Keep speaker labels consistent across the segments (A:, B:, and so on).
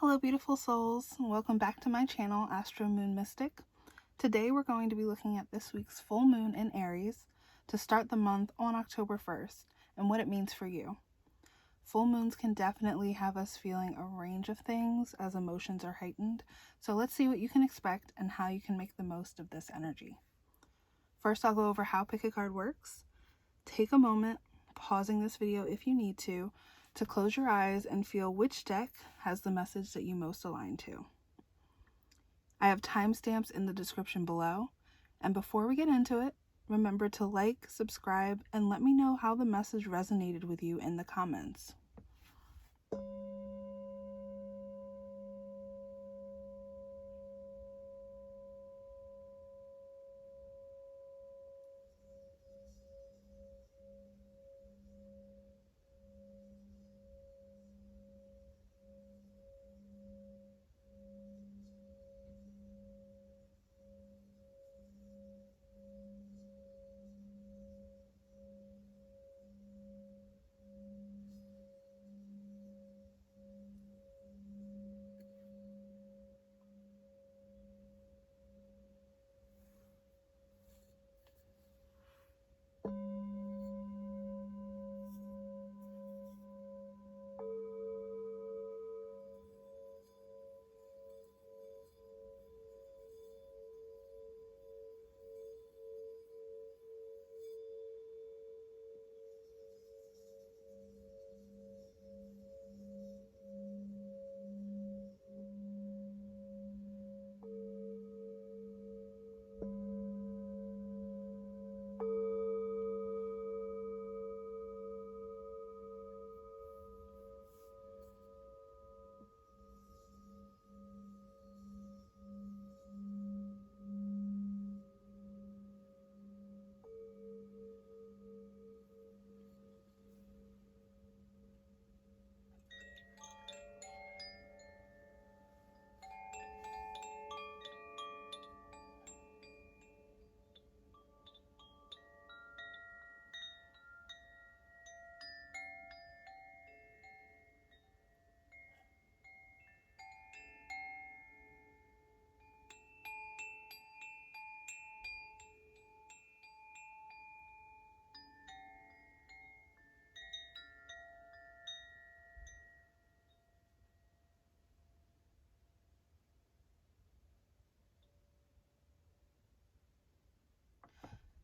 A: Hello beautiful souls, welcome back to my channel, Astro Moon Mystic. Today we're going to be looking at this week's full moon in Aries to start the month on October 1st and what it means for you. Full moons can definitely have us feeling a range of things as emotions are heightened, so let's see what you can expect and how you can make the most of this energy. First, I'll go over how Pick a Card works. Take a moment, pausing this video if you need to close your eyes and feel which deck has the message that you most align to. I have timestamps in the description below, and before we get into it, remember to like, subscribe, and let me know how the message resonated with you in the comments.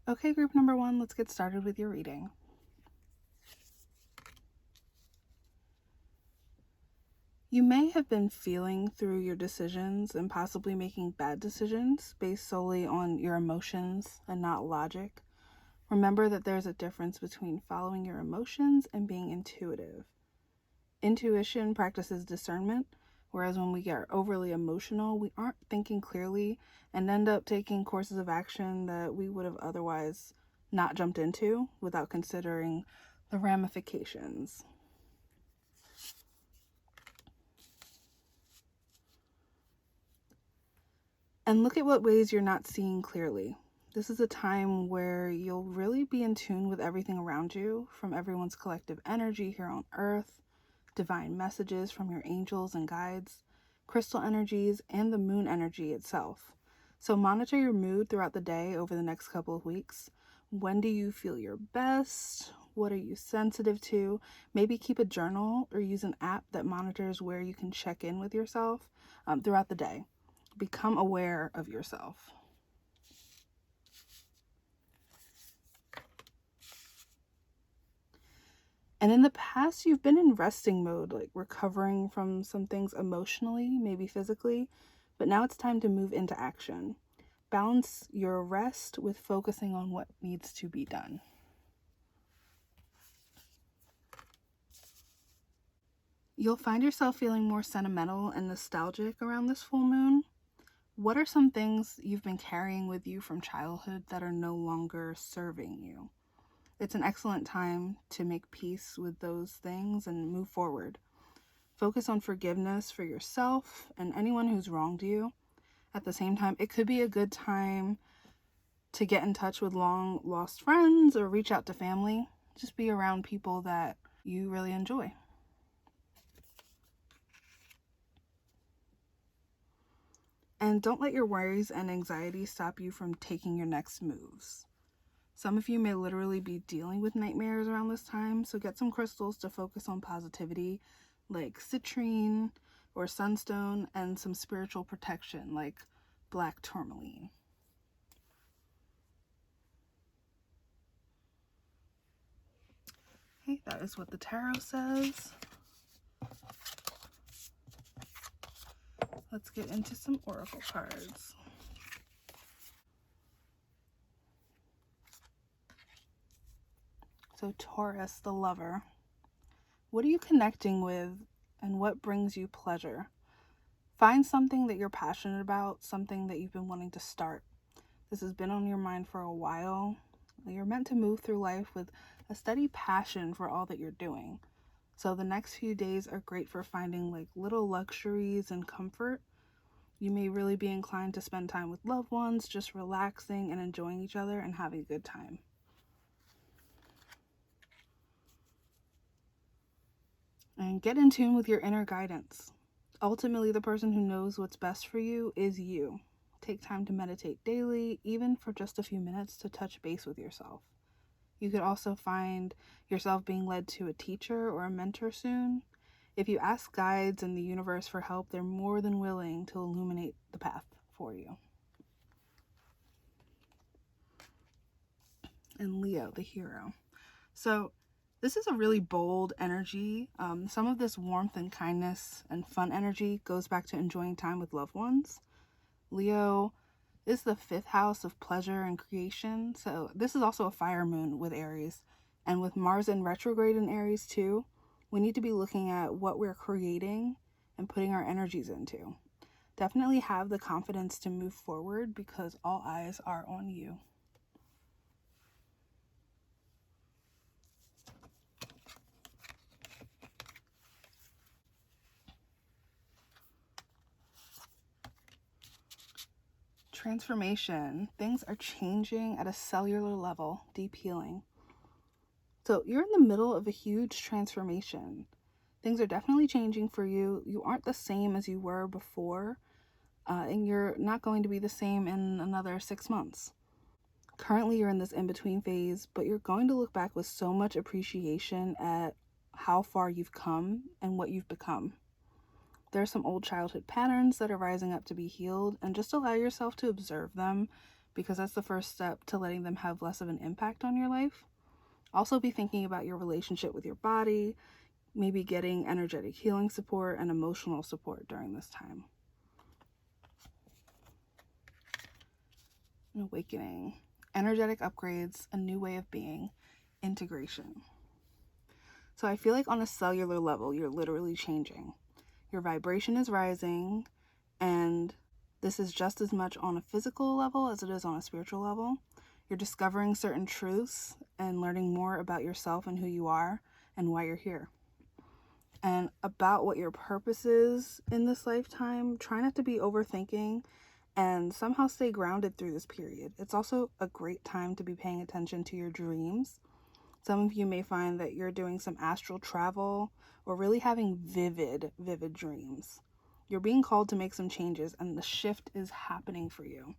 A: Okay, group number 1, let's get started with your reading. You may have been feeling through your decisions and possibly making bad decisions based solely on your emotions and not logic. Remember that there's a difference between following your emotions and being intuitive. Intuition practices discernment, whereas when we get overly emotional, we aren't thinking clearly and end up taking courses of action that we would have otherwise not jumped into without considering the ramifications. And look at what ways you're not seeing clearly. This is a time where you'll really be in tune with everything around you, from everyone's collective energy here on Earth, divine messages from your angels and guides, crystal energies, and the moon energy itself. So monitor your mood throughout the day over the next couple of weeks. When do you feel your best? What are you sensitive to? Maybe keep a journal or use an app that monitors where you can check in with yourself throughout the day. Become aware of yourself. And in the past, you've been in resting mode, like recovering from some things emotionally, maybe physically, but now it's time to move into action. Balance your rest with focusing on what needs to be done. You'll find yourself feeling more sentimental and nostalgic around this full moon. What are some things you've been carrying with you from childhood that are no longer serving you? It's an excellent time to make peace with those things and move forward. Focus on forgiveness for yourself and anyone who's wronged you. At the same time, it could be a good time to get in touch with long lost friends or reach out to family. Just be around people that you really enjoy. And don't let your worries and anxiety stop you from taking your next moves. Some of you may literally be dealing with nightmares around this time, so get some crystals to focus on positivity, like citrine or sunstone, and some spiritual protection, like black tourmaline. Okay, that is what the tarot says. Let's get into some oracle cards. So Taurus, the lover. What are you connecting with and what brings you pleasure? Find something that you're passionate about, something that you've been wanting to start. This has been on your mind for a while. You're meant to move through life with a steady passion for all that you're doing. So the next few days are great for finding like little luxuries and comfort. You may really be inclined to spend time with loved ones, just relaxing and enjoying each other and having a good time. And get in tune with your inner guidance. Ultimately, the person who knows what's best for you is you. Take time to meditate daily, even for just a few minutes, to touch base with yourself. You could also find yourself being led to a teacher or a mentor soon. If you ask guides and the universe for help, they're more than willing to illuminate the path for you. And Leo, the hero. So this is a really bold energy. Some of this warmth and kindness and fun energy goes back to enjoying time with loved ones. Leo is the 5th house of pleasure and creation. So this is also a fire moon with Aries. And with Mars in retrograde in Aries too, we need to be looking at what we're creating and putting our energies into. Definitely have the confidence to move forward because all eyes are on you. Transformation. Things are changing at a cellular level. Deep healing. So you're in the middle of a huge transformation. Things are definitely changing for you. You aren't the same as you were before, and you're not going to be the same in another 6 months. Currently, you're in this in-between phase, but you're going to look back with so much appreciation at how far you've come and what you've become. There are some old childhood patterns that are rising up to be healed, and just allow yourself to observe them because that's the first step to letting them have less of an impact on your life. Also be thinking about your relationship with your body, maybe getting energetic healing support and emotional support during this time. An awakening, energetic upgrades, a new way of being, integration. So I feel like on a cellular level, you're literally changing. Your vibration is rising, and this is just as much on a physical level as it is on a spiritual level. You're discovering certain truths and learning more about yourself and who you are and why you're here. And about what your purpose is in this lifetime, try not to be overthinking and somehow stay grounded through this period. It's also a great time to be paying attention to your dreams. Some of you may find that you're doing some astral travel or really having vivid dreams. You're being called to make some changes, and the shift is happening for you.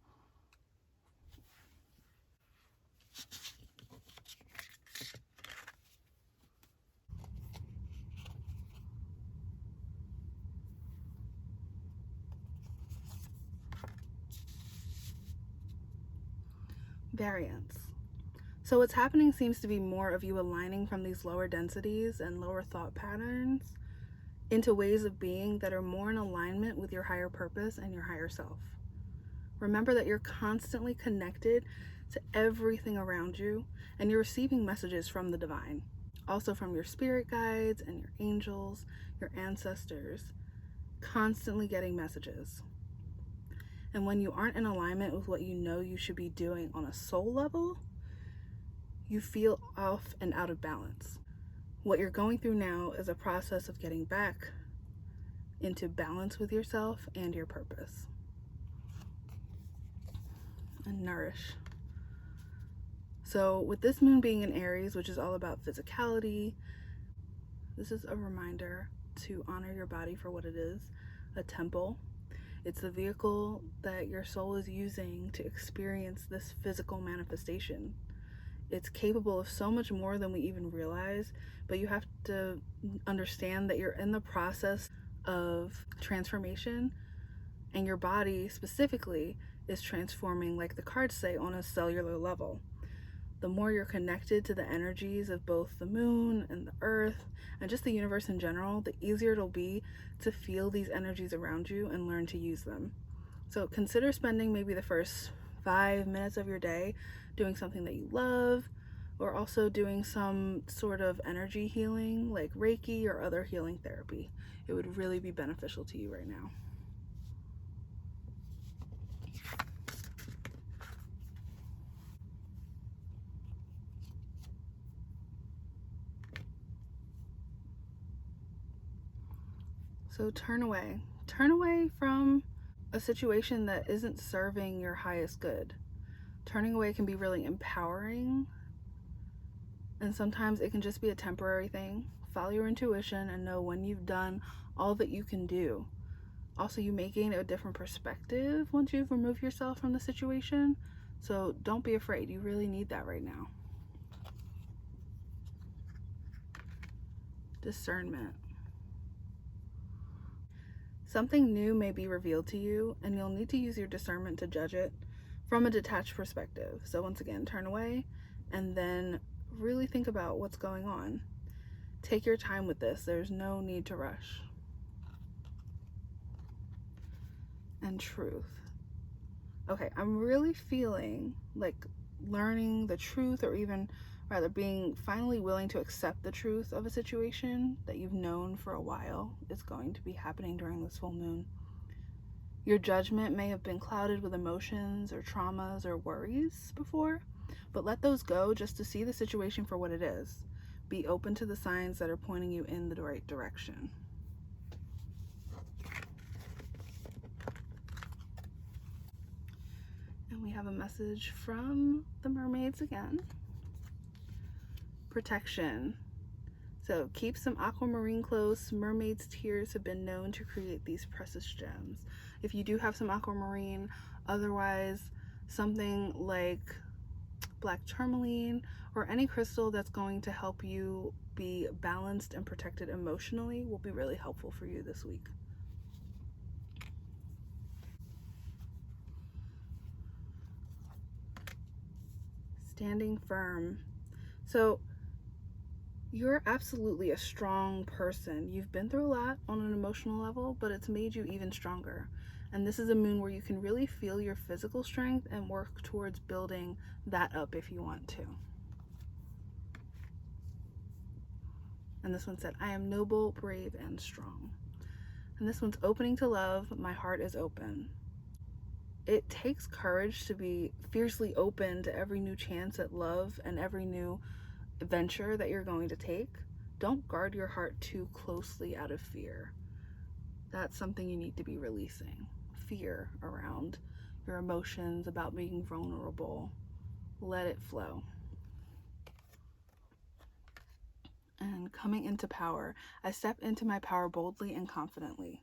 A: Variance. So what's happening seems to be more of you aligning from these lower densities and lower thought patterns into ways of being that are more in alignment with your higher purpose and your higher self. Remember that you're constantly connected to everything around you, and you're receiving messages from the divine. Also from your spirit guides and your angels, your ancestors, constantly getting messages. And when you aren't in alignment with what you know you should be doing on a soul level, you feel off and out of balance. What you're going through now is a process of getting back into balance with yourself and your purpose. And nourish. So with this moon being in Aries, which is all about physicality, this is a reminder to honor your body for what it is, a temple. It's the vehicle that your soul is using to experience this physical manifestation. It's capable of so much more than we even realize, but you have to understand that you're in the process of transformation, and your body specifically is transforming, like the cards say, on a cellular level. The more you're connected to the energies of both the moon and the earth and just the universe in general, the easier it'll be to feel these energies around you and learn to use them. So consider spending maybe the first 5 minutes of your day doing something that you love, or also doing some sort of energy healing like Reiki or other healing therapy. It would really be beneficial to you right now. So turn away. Turn away from a situation that isn't serving your highest good. Turning away can be really empowering, and sometimes it can just be a temporary thing. Follow your intuition and know when you've done all that you can do. Also, you may gain a different perspective once you've removed yourself from the situation, so don't be afraid. You really need that right now. Discernment. Something new may be revealed to you, and you'll need to use your discernment to judge it from a detached perspective. So once again, turn away and then really think about what's going on. Take your time with this. There's no need to rush. And truth. Okay, I'm really feeling like learning the truth, or even rather being finally willing to accept the truth of a situation that you've known for a while is going to be happening during this full moon. Your judgment may have been clouded with emotions or traumas or worries before, but let those go just to see the situation for what it is. Be open to the signs that are pointing you in the right direction. And we have a message from the mermaids again. Protection. So keep some aquamarine close. Mermaids' tears have been known to create these precious gems. If you do have some aquamarine, otherwise something like black tourmaline or any crystal that's going to help you be balanced and protected emotionally will be really helpful for you this week. Standing firm. So you're absolutely a strong person. You've been through a lot on an emotional level, but it's made you even stronger. And this is a moon where you can really feel your physical strength and work towards building that up if you want to. And this one said, I am noble, brave, and strong. And this one's opening to love. My heart is open. It takes courage to be fiercely open to every new chance at love and every new venture that you're going to take. Don't guard your heart too closely out of fear. That's something you need to be releasing. Fear around your emotions, about being vulnerable. Let it flow. And coming into power. I step into my power boldly and confidently.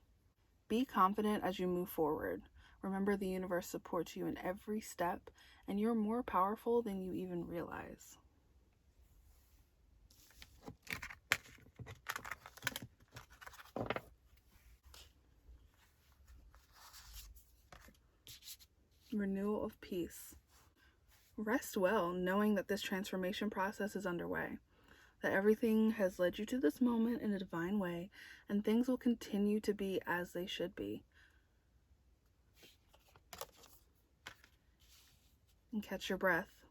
A: Be confident as you move forward. Remember, the universe supports you in every step, and you're more powerful than you even realize. Renewal of peace. Rest well, knowing that this transformation process is underway, that everything has led you to this moment in a divine way, and things will continue to be as they should be. And catch your breath.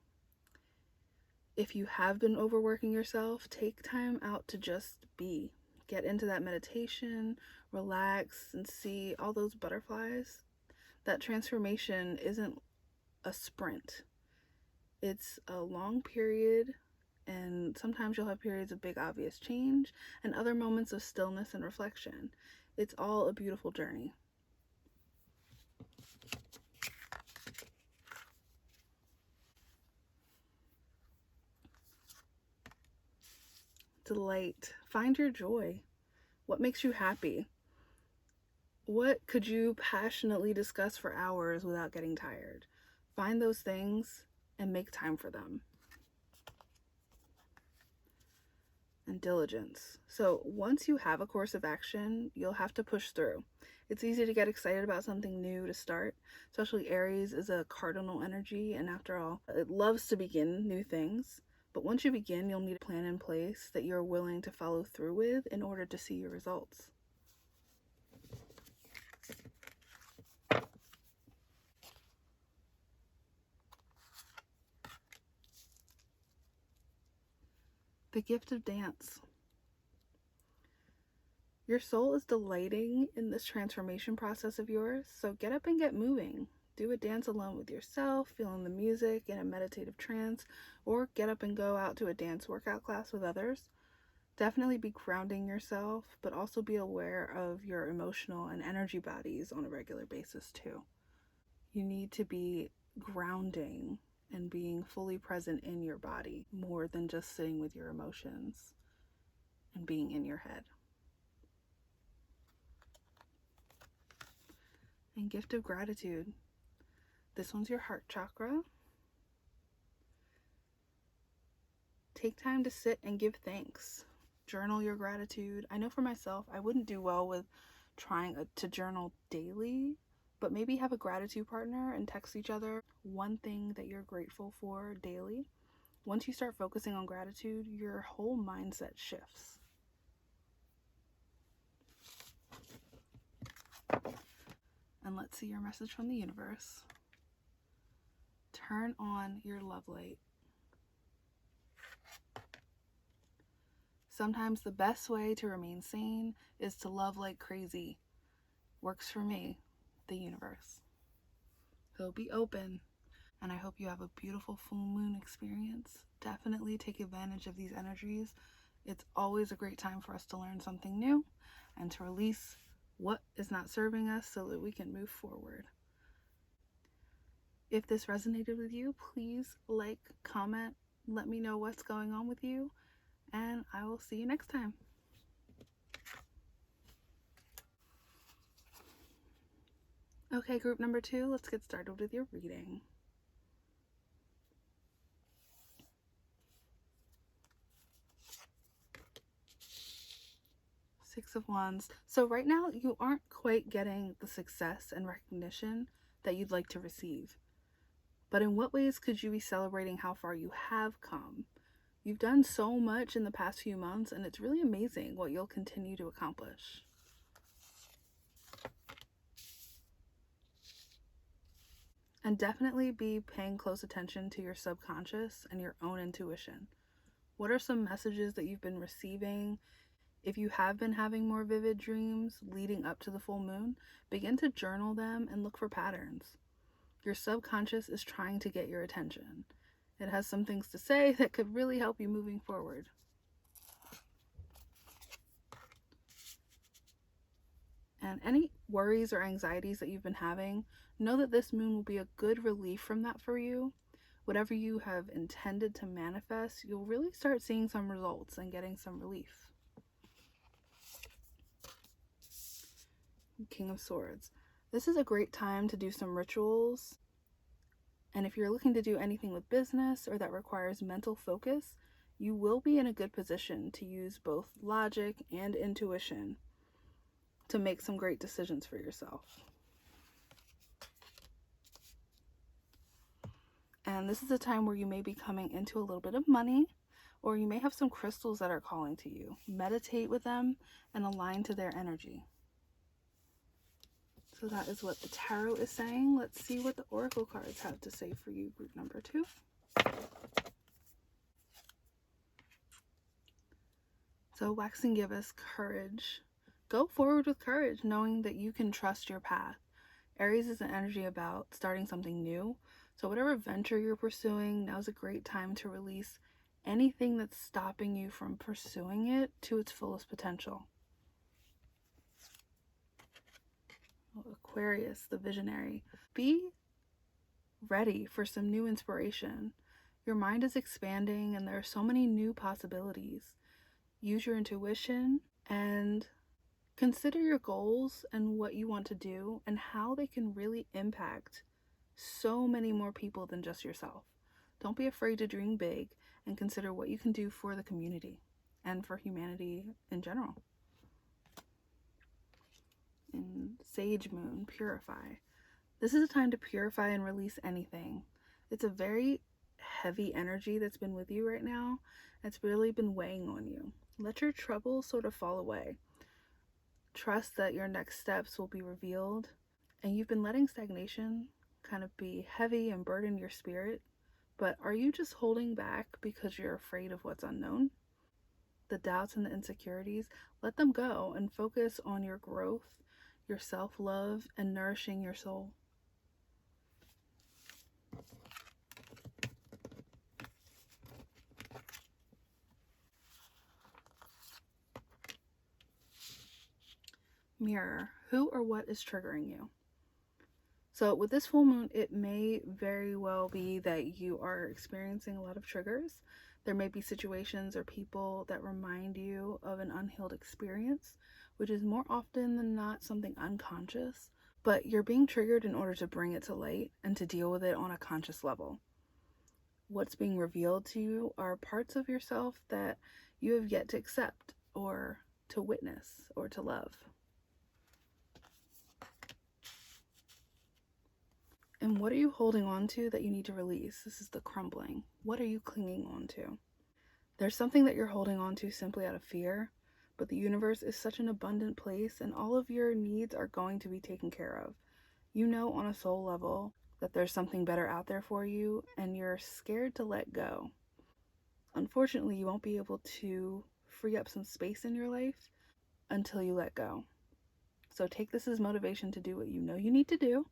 A: If you have been overworking yourself, take time out to just be. Get into that meditation, relax, and see all those butterflies. That transformation isn't a sprint. It's a long period, and sometimes you'll have periods of big obvious change and other moments of stillness and reflection. It's all a beautiful journey. Delight. Find your joy. What makes you happy? What could you passionately discuss for hours without getting tired? Find those things and make time for them. And diligence. So once you have a course of action, you'll have to push through. It's easy to get excited about something new to start, especially Aries is a cardinal energy, and after all, it loves to begin new things. But once you begin, you'll need a plan in place that you're willing to follow through with in order to see your results. The gift of dance. Your soul is delighting in this transformation process of yours, so get up and get moving. Do a dance alone with yourself, feeling the music in a meditative trance, or get up and go out to a dance workout class with others. Definitely be grounding yourself, but also be aware of your emotional and energy bodies on a regular basis too. You need to be grounding and being fully present in your body more than just sitting with your emotions and being in your head. And gift of gratitude. This one's your heart chakra. Take time to sit and give thanks. Journal your gratitude. I know for myself, I wouldn't do well with trying to journal daily, but maybe have a gratitude partner and text each other one thing that you're grateful for daily. Once you start focusing on gratitude, your whole mindset shifts. And let's see your message from the universe. Turn on your love light. Sometimes the best way to remain sane is to love like crazy. Works for me, the universe. So be open, and I hope you have a beautiful full moon experience. Definitely take advantage of these energies. It's always a great time for us to learn something new and to release what is not serving us so that we can move forward. If this resonated with you, please like, comment, let me know what's going on with you, and I will see you next time. Okay, group number 2, let's get started with your reading. Six of Wands. So right now you aren't quite getting the success and recognition that you'd like to receive. But in what ways could you be celebrating how far you have come? You've done so much in the past few months, and it's really amazing what you'll continue to accomplish. And definitely be paying close attention to your subconscious and your own intuition. What are some messages that you've been receiving? If you have been having more vivid dreams leading up to the full moon, begin to journal them and look for patterns. Your subconscious is trying to get your attention. It has some things to say that could really help you moving forward. And any worries or anxieties that you've been having, know that this moon will be a good relief from that for you. Whatever you have intended to manifest, you'll really start seeing some results and getting some relief. King of Swords. This is a great time to do some rituals. And if you're looking to do anything with business or that requires mental focus, you will be in a good position to use both logic and intuition to make some great decisions for yourself. And this is a time where you may be coming into a little bit of money, or you may have some crystals that are calling to you. Meditate with them and align to their energy. So that is what the tarot is saying. Let's see what the oracle cards have to say for you, group number 2. So wax and give us courage. Go forward with courage, knowing that you can trust your path. Aries is an energy about starting something new. So whatever venture you're pursuing, now's a great time to release anything that's stopping you from pursuing it to its fullest potential. Aquarius, the visionary. Be ready for some new inspiration. Your mind is expanding and there are so many new possibilities. Use your intuition and Consider your goals and what you want to do and how they can really impact so many more people than just yourself. Don't be afraid to dream big and consider what you can do for the community and for humanity in general. In Sage Moon, Purify. This is a time to purify and release anything. It's a very heavy energy that's been with you right now. It's really been weighing on you. Let your troubles sort of fall away. Trust that your next steps will be revealed, and you've been letting stagnation kind of be heavy and burden your spirit. But are you just holding back because you're afraid of what's unknown? The doubts and the insecurities, let them go and focus on your growth, your self-love, and nourishing your soul. Mirror, who or what is triggering you? So with this full moon, it may very well be that you are experiencing a lot of triggers. There may be situations or people that remind you of an unhealed experience, which is more often than not something unconscious, but you're being triggered in order to bring it to light and to deal with it on a conscious level. What's being revealed to you are parts of yourself that you have yet to accept or to witness or to love. And what are you holding on to that you need to release? This is the crumbling. What are you clinging on to? There's something that you're holding on to simply out of fear, but the universe is such an abundant place and all of your needs are going to be taken care of. You know on a soul level that there's something better out there for you and you're scared to let go. Unfortunately, you won't be able to free up some space in your life until you let go. So take this as motivation to do what you know you need to do.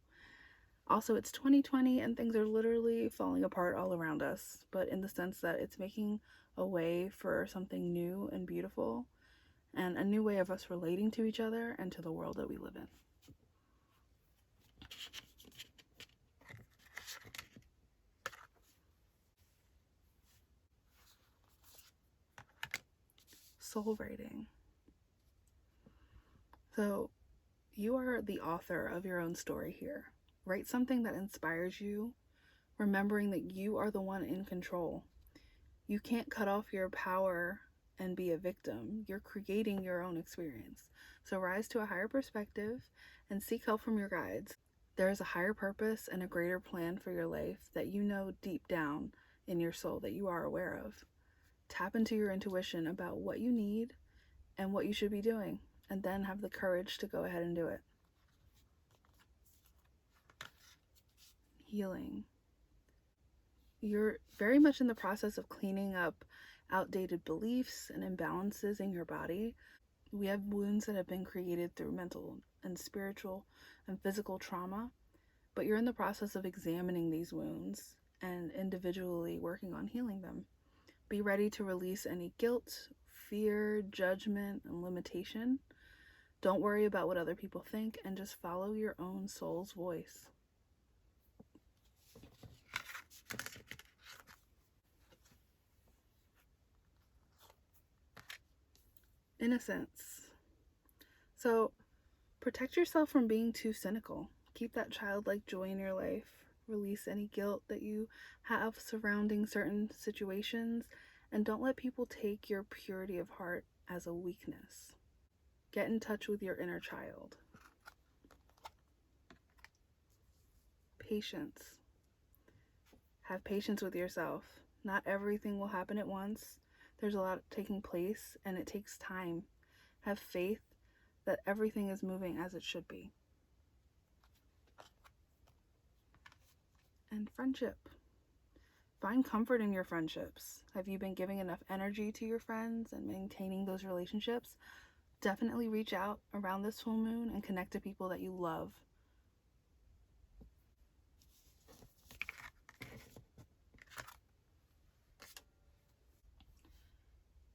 A: Also, it's 2020 and things are literally falling apart all around us, but in the sense that it's making a way for something new and beautiful and a new way of us relating to each other and to the world that we live in. Soul writing. So you are the author of your own story here. Write something that inspires you, remembering that you are the one in control. You can't cut off your power and be a victim. You're creating your own experience. So rise to a higher perspective and seek help from your guides. There is a higher purpose and a greater plan for your life that you know deep down in your soul that you are aware of. Tap into your intuition about what you need and what you should be doing, and then have the courage to go ahead and do it. Healing. You're very much in the process of cleaning up outdated beliefs and imbalances in your body. We have wounds that have been created through mental and spiritual and physical trauma, but you're in the process of examining these wounds and individually working on healing them. Be ready to release any guilt, fear, judgment, and limitation. Don't worry about what other people think and just follow your own soul's voice. Innocence. So protect yourself from being too cynical. Keep that childlike joy in your life. Release any guilt that you have surrounding certain situations, and don't let people take your purity of heart as a weakness. Get in touch with your inner child. Patience. Have patience with yourself. Not everything will happen at once. There's a lot taking place and it takes time. Have faith that everything is moving as it should be. And friendship. Find comfort in your friendships. Have you been giving enough energy to your friends and maintaining those relationships? Definitely reach out around this full moon and connect to people that you love.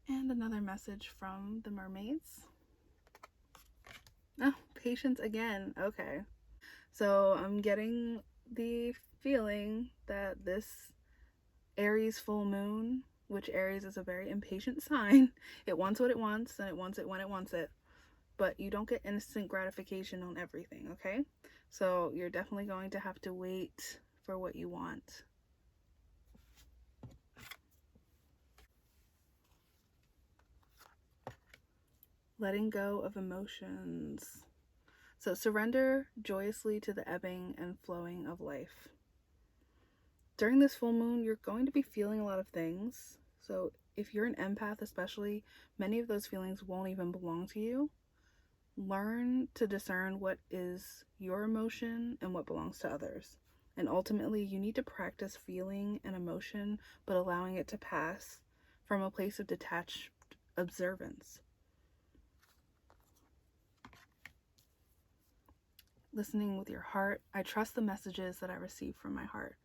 A: And another message from the mermaids. Oh, patience again. Okay. So I'm getting the feeling that this Aries full moon, which Aries is a very impatient sign, it wants what it wants and it wants it when it wants it. but you don't get instant gratification on everything, okay? So you're definitely going to have to wait for what you want. Letting go of emotions. So surrender joyously to the ebbing and flowing of life. During this full moon, you're going to be feeling a lot of things. So if you're an empath especially, many of those feelings won't even belong to you. Learn to discern what is your emotion and what belongs to others. And ultimately, you need to practice feeling an emotion, but allowing it to pass from a place of detached observance. Listening with your heart. I trust the messages that I receive from my heart.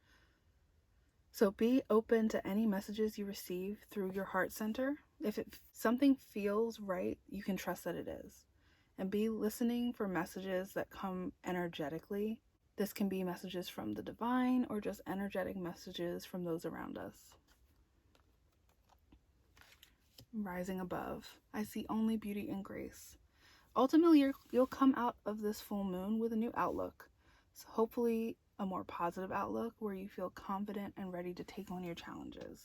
A: So be open to any messages you receive through your heart center. If something feels right, you can trust that it is. And be listening for messages that come energetically. This can be messages from the divine or just energetic messages from those around us. Rising above. I see only beauty and grace. Ultimately, you'll come out of this full moon with a new outlook. So hopefully a more positive outlook where you feel confident and ready to take on your challenges.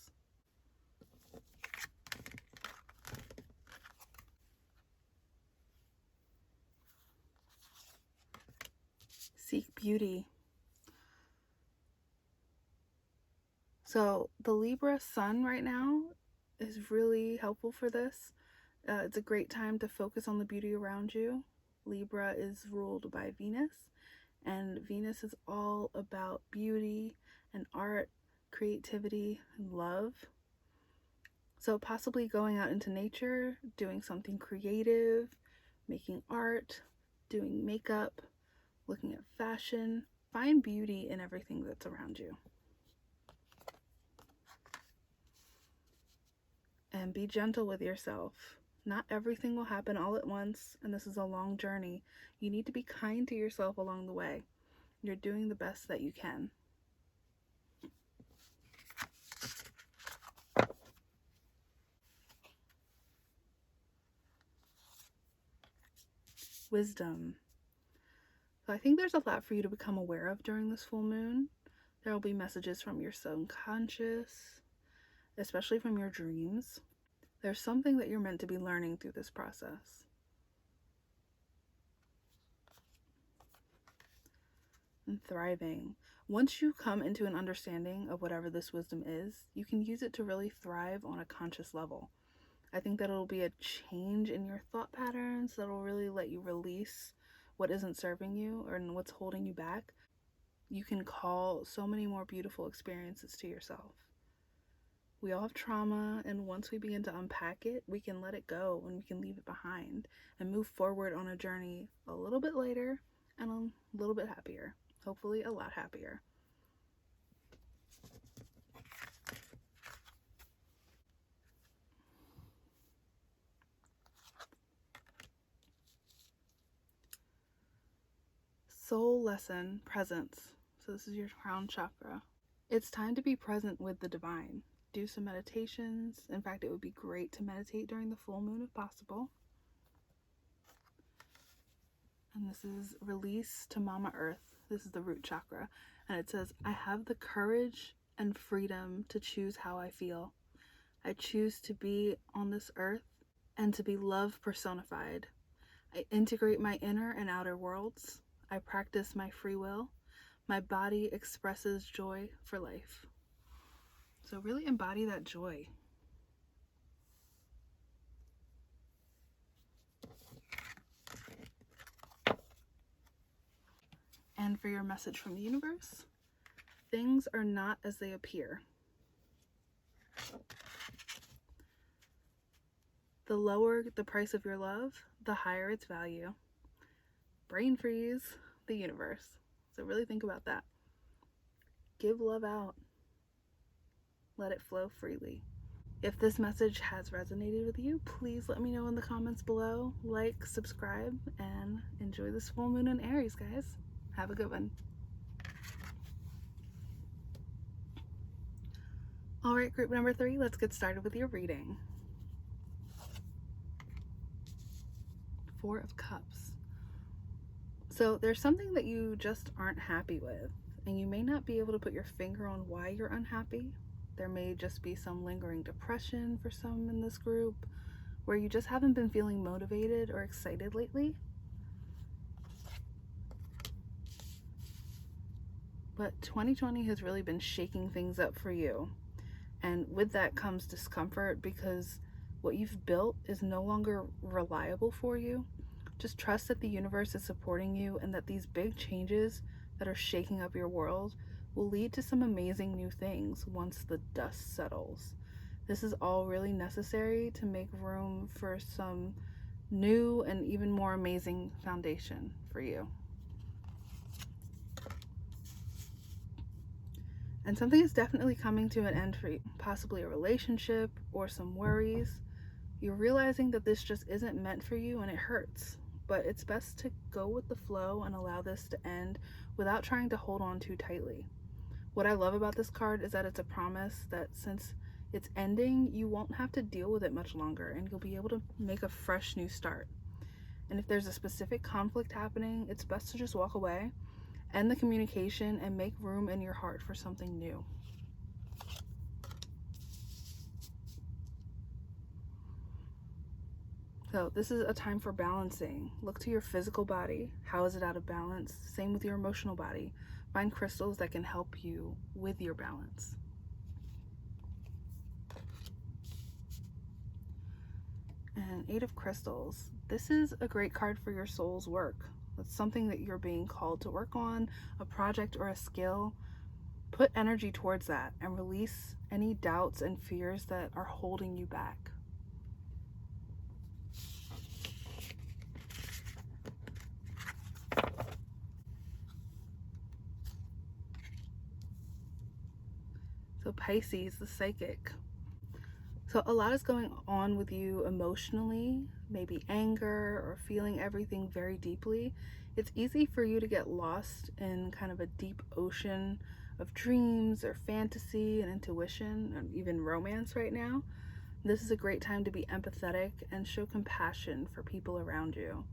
A: Seek beauty. So the Libra sun right now is really helpful for this. It's a great time to focus on the beauty around you. Libra is ruled by Venus, and Venus is all about beauty and art, creativity, and love. So possibly going out into nature, doing something creative, making art, doing makeup, looking at fashion. Find beauty in everything that's around you. And be gentle with yourself. Not everything will happen all at once, and this is a long journey. You need to be kind to yourself along the way. You're doing the best that you can. Wisdom. So I think there's a lot for you to become aware of during this full moon. There will be messages from your subconscious, especially from your dreams. There's something that you're meant to be learning through this process. And thriving. Once you come into an understanding of whatever this wisdom is, you can use it to really thrive on a conscious level. I think that it'll be a change in your thought patterns that'll really let you release what isn't serving you or what's holding you back. You can call so many more beautiful experiences to yourself. We all have trauma, and once we begin to unpack it, we can let it go and we can leave it behind and move forward on a journey a little bit later and a little bit happier. Hopefully a lot happier. Soul lesson, presence. So this is your crown chakra. It's time to be present with the divine. Do some meditations. In fact, it would be great to meditate during the full moon if possible. And this is release to Mama Earth. This is the root chakra. And it says, I have the courage and freedom to choose how I feel. I choose to be on this earth and to be love personified. I integrate my inner and outer worlds. I practice my free will. My body expresses joy for life. So really embody that joy. And for your message from the universe, things are not as they appear. The lower the price of your love, the higher its value. Brain freeze, the universe. So really think about that. Give love out. Let it flow freely. If this message has resonated with you, please let me know in the comments below. Like, subscribe, and enjoy this full moon in Aries, guys. Have a good one. All right, group number 3, let's get started with your reading. Four of Cups. So there's something that you just aren't happy with, and you may not be able to put your finger on why you're unhappy. There may just be some lingering depression for some in this group, where you just haven't been feeling motivated or excited lately. But 2020 has really been shaking things up for you. And with that comes discomfort, because what you've built is no longer reliable for you. Just trust that the universe is supporting you, and that these big changes that are shaking up your world will lead to some amazing new things once the dust settles. This is all really necessary to make room for some new and even more amazing foundation for you. And something is definitely coming to an end for you, possibly a relationship or some worries. You're realizing that this just isn't meant for you, and it hurts. But it's best to go with the flow and allow this to end without trying to hold on too tightly. What I love about this card is that it's a promise that since it's ending, you won't have to deal with it much longer, and you'll be able to make a fresh new start. And if there's a specific conflict happening, it's best to just walk away, end the communication, and make room in your heart for something new. So this is a time for balancing. Look to your physical body. How is it out of balance? Same with your emotional body. Find crystals that can help you with your balance. And Eight of Crystals. This is a great card for your soul's work. It's something that you're being called to work on, a project or a skill. Put energy towards that and release any doubts and fears that are holding you back. So Pisces, the psychic. So a lot is going on with you emotionally, maybe anger or feeling everything very deeply. It's easy for you to get lost in kind of a deep ocean of dreams or fantasy and intuition and even romance right now. This is a great time to be empathetic and show compassion for people around you.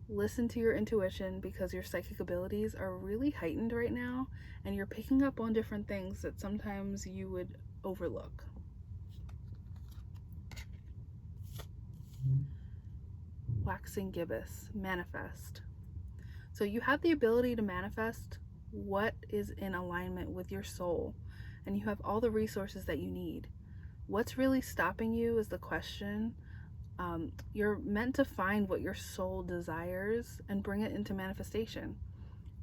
A: Listen to your intuition, because your psychic abilities are really heightened right now, and you're picking up on different things that sometimes you would overlook. Waxing gibbous, manifest. So you have the ability to manifest what is in alignment with your soul, and you have all the resources that you need. What's really stopping you is the question. You're meant to find what your soul desires and bring it into manifestation.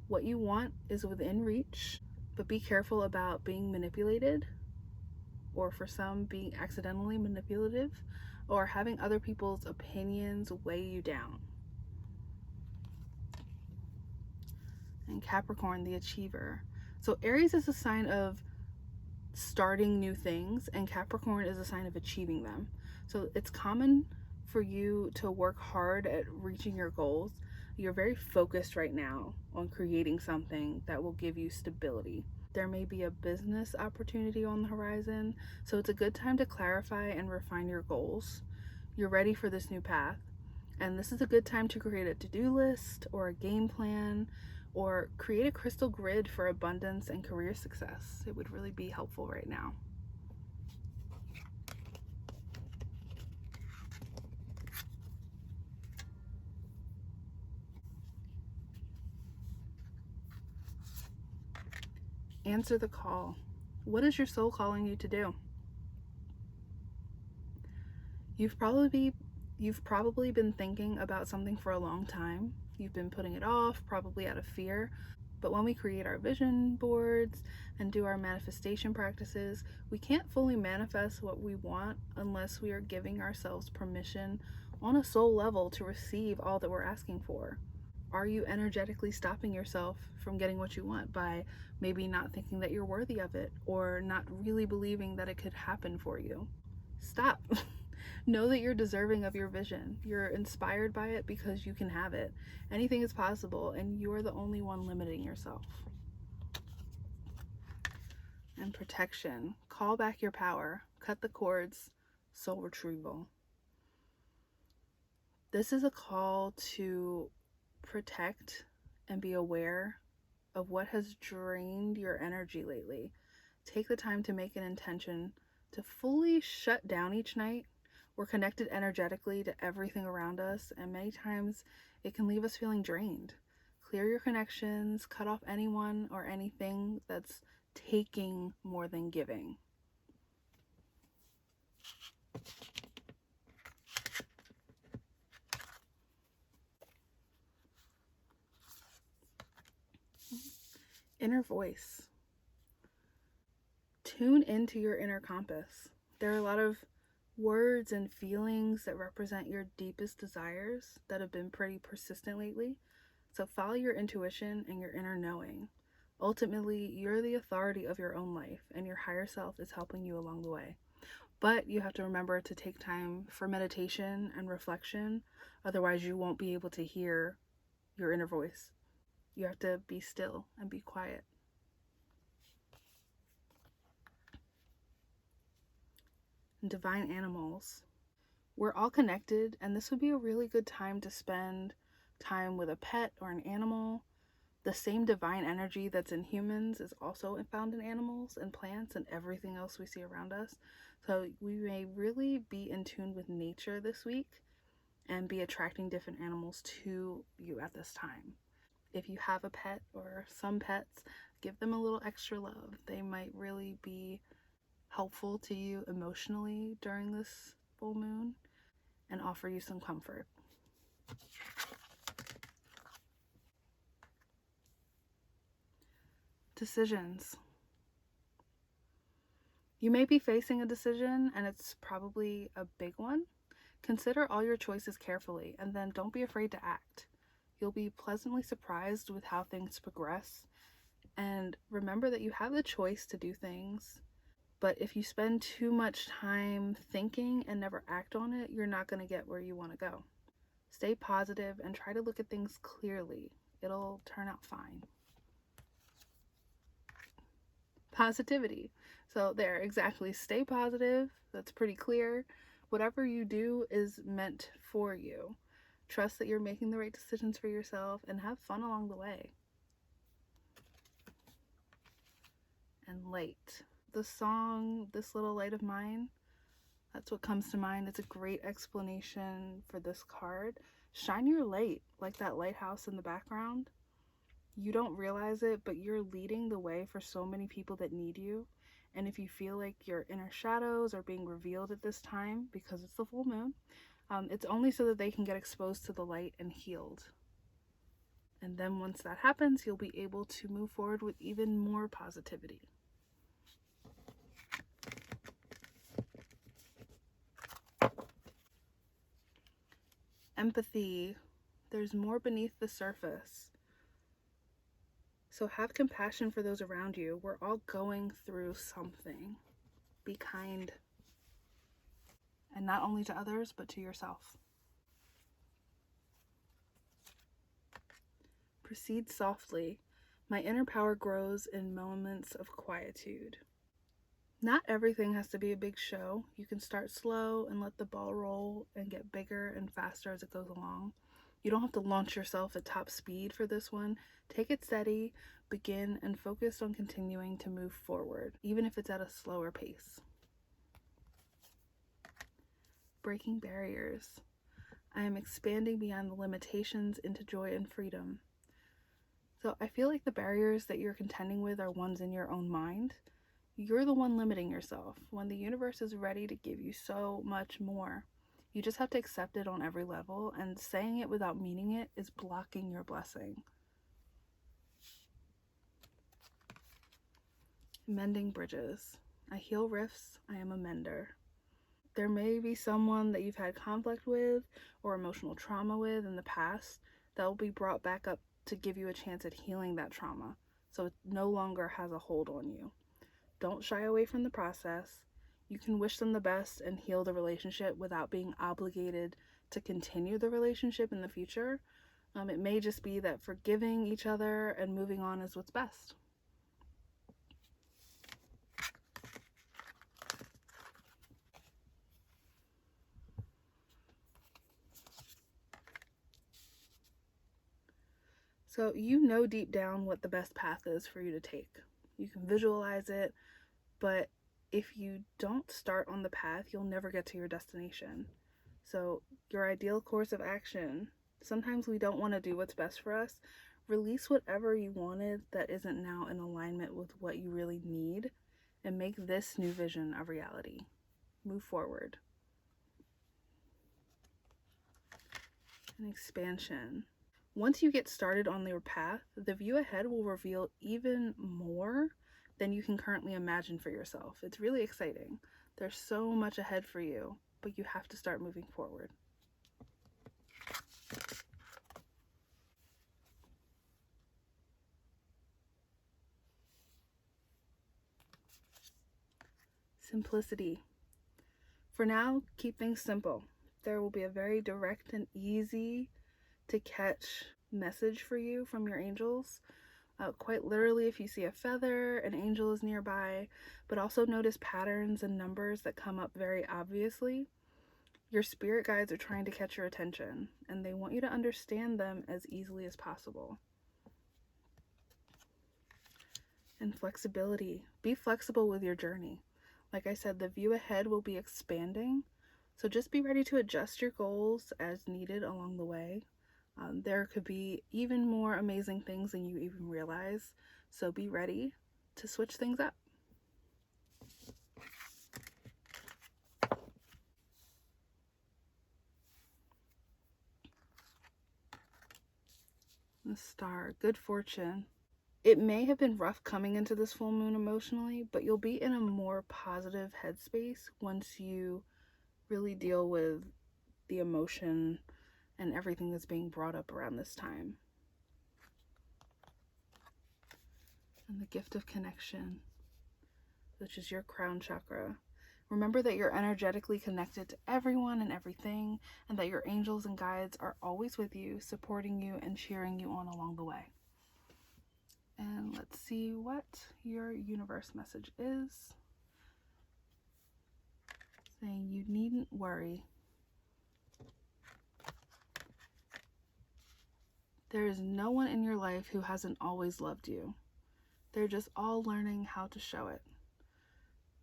A: What you want is within reach, but be careful about being manipulated, or for some, being accidentally manipulative, or having other people's opinions weigh you down. And Capricorn, the achiever. So Aries is a sign of starting new things, and Capricorn is a sign of achieving them. So it's common for you to work hard at reaching your goals. You're very focused right now on creating something that will give you stability. There may be a business opportunity on the horizon, so it's a good time to clarify and refine your goals. You're ready for this new path, and this is a good time to create a to-do list or a game plan, or create a crystal grid for abundance and career success. It would really be helpful right now. Answer the call. What is your soul calling you to do? You've probably been thinking about something for a long time. You've been putting it off, probably out of fear. But when we create our vision boards and do our manifestation practices, we can't fully manifest what we want unless we are giving ourselves permission on a soul level to receive all that we're asking for. Are you energetically stopping yourself from getting what you want by maybe not thinking that you're worthy of it, or not really believing that it could happen for you? Stop. Know that you're deserving of your vision. You're inspired by it because you can have it. Anything is possible, and you're the only one limiting yourself. And protection. Call back your power. Cut the cords. Soul retrieval. This is a call to protect and be aware of what has drained your energy lately. Take the time to make an intention to fully shut down each night. We're connected energetically to everything around us, and many times it can leave us feeling drained. Clear your connections, cut off anyone or anything that's taking more than giving. Inner voice. Tune into your inner compass. There are a lot of words and feelings that represent your deepest desires that have been pretty persistent lately. So follow your intuition and your inner knowing. Ultimately, you're the authority of your own life, and your higher self is helping you along the way. But you have to remember to take time for meditation and reflection. Otherwise, you won't be able to hear your inner voice. You have to be still and be quiet. Divine animals. We're all connected, and this would be a really good time to spend time with a pet or an animal. The same divine energy that's in humans is also found in animals and plants and everything else we see around us. So we may really be in tune with nature this week and be attracting different animals to you at this time. If you have a pet or some pets, give them a little extra love. They might really be helpful to you emotionally during this full moon and offer you some comfort. Decisions. You may be facing a decision, and it's probably a big one. Consider all your choices carefully, and then don't be afraid to act. You'll be pleasantly surprised with how things progress. And remember that you have the choice to do things, but if you spend too much time thinking and never act on it, you're not going to get where you want to go. Stay positive and try to look at things clearly. It'll turn out fine. Positivity. So there, exactly. Stay positive. That's pretty clear. Whatever you do is meant for you. Trust that you're making the right decisions for yourself and have fun along the way. And light. The song, This Little Light of Mine, that's what comes to mind. It's a great explanation for this card. Shine your light like that lighthouse in the background. You don't realize it, but you're leading the way for so many people that need you. And if you feel like your inner shadows are being revealed at this time, because it's the full moon, it's only so that they can get exposed to the light and healed. And then once that happens, you'll be able to move forward with even more positivity. Empathy. There's more beneath the surface. So have compassion for those around you. We're all going through something. Be kind. And not only to others, but to yourself. Proceed softly. My inner power grows in moments of quietude. Not everything has to be a big show. You can start slow and let the ball roll and get bigger and faster as it goes along. You don't have to launch yourself at top speed for this one. Take it steady, begin, and focus on continuing to move forward, even if it's at a slower pace. Breaking barriers. I am expanding beyond the limitations into joy and freedom. So I feel like the barriers that you're contending with are ones in your own mind. You're the one limiting yourself when the universe is ready to give you so much more. You just have to accept it on every level, and saying it without meaning it is blocking your blessing. Mending bridges. I heal rifts. I am a mender. There may be someone that you've had conflict with or emotional trauma with in the past that will be brought back up to give you a chance at healing that trauma, so it no longer has a hold on you. Don't shy away from the process. You can wish them the best and heal the relationship without being obligated to continue the relationship in the future. It may just be that forgiving each other and moving on is what's best. So you know deep down what the best path is for you to take. You can visualize it, but if you don't start on the path, you'll never get to your destination. So your ideal course of action, sometimes we don't want to do what's best for us. Release whatever you wanted that isn't now in alignment with what you really need, and make this new vision a reality. Move forward. An expansion. Once you get started on your path, the view ahead will reveal even more than you can currently imagine for yourself. It's really exciting. There's so much ahead for you, but you have to start moving forward. Simplicity. For now, keep things simple. There will be a very direct and easy to catch message for you from your angels. Quite literally, if you see a feather, an angel is nearby, but also notice patterns and numbers that come up very obviously. Your spirit guides are trying to catch your attention, and they want you to understand them as easily as possible. And flexibility. Be flexible with your journey. Like I said, the view ahead will be expanding, so just be ready to adjust your goals as needed along the way. There could be even more amazing things than you even realize, so be ready to switch things up. The star, good fortune. It may have been rough coming into this full moon emotionally, but you'll be in a more positive headspace once you really deal with the emotion and everything that's being brought up around this time. And the gift of connection, which is your crown chakra. Remember that you're energetically connected to everyone and everything, and that your angels and guides are always with you, supporting you and cheering you on along the way. And let's see what your universe message is. Saying you needn't worry. There is no one in your life who hasn't always loved you. They're just all learning how to show it.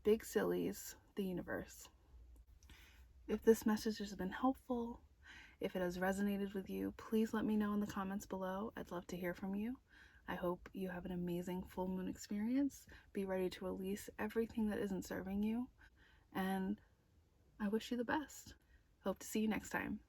A: Big sillies, the universe. If this message has been helpful, if it has resonated with you, please let me know in the comments below. I'd love to hear from you. I hope you have an amazing full moon experience. Be ready to release everything that isn't serving you. And I wish you the best. Hope to see you next time.